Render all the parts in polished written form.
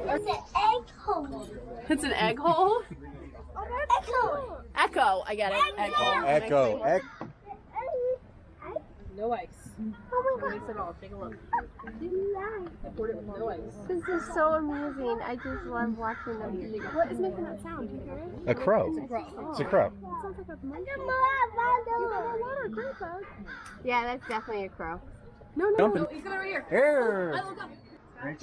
It's an egg hole. It's an egg hole? Echo. Echo. I get it. Echo. No ice. Oh my Mix it all. Take a look. god. I poured it with no ice. This is so amusing. I just love watching them. What is making that sound? Do you hear it? A crow. It's a crow. It sounds like a monkey. Yeah, that's definitely a crow. No, no, Jumping. no. He's coming right here. Here. I look up. This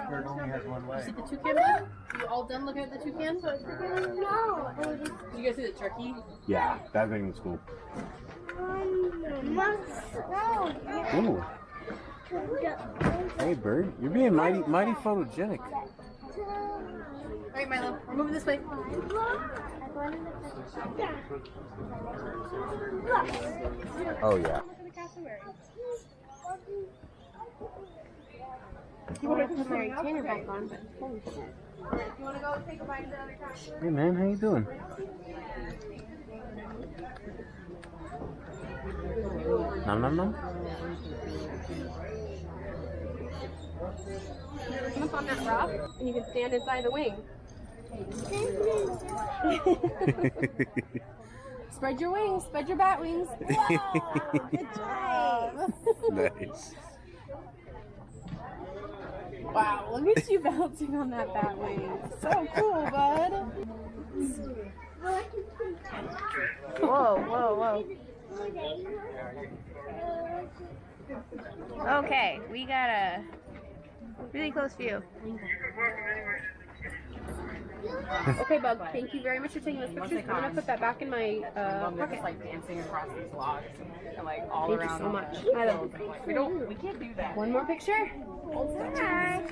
bird only has one leg. See the toucan one? You all done looking at the toucan? No. Did you guys see the turkey? Yeah, that thing was cool. No. Ooh. Hey, bird. You're being mighty photogenic. All right, Milo. We're moving this way. Oh, yeah. You want to put my retainer back on, but holy shit. You want to go take a bite of the other cassowary? Hey, man. How you doing? Nom nom nom. Come up on that rock, and you can stand inside the wing. Spread your wings. Spread your bat wings. Good job. Nice. Wow, look at you bouncing on that bat wing. So cool, bud. Whoa, whoa, whoa. Okay, we got a really close view. Okay, Bug, thank you very much for taking those pictures. I'm going to put that back in my pocket. like dancing across these logs and like all Thank you around. so much. I love we can't do that. One more picture? Hi.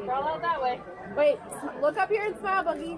Crawl out that way. Wait, look up here and smile, Buggy.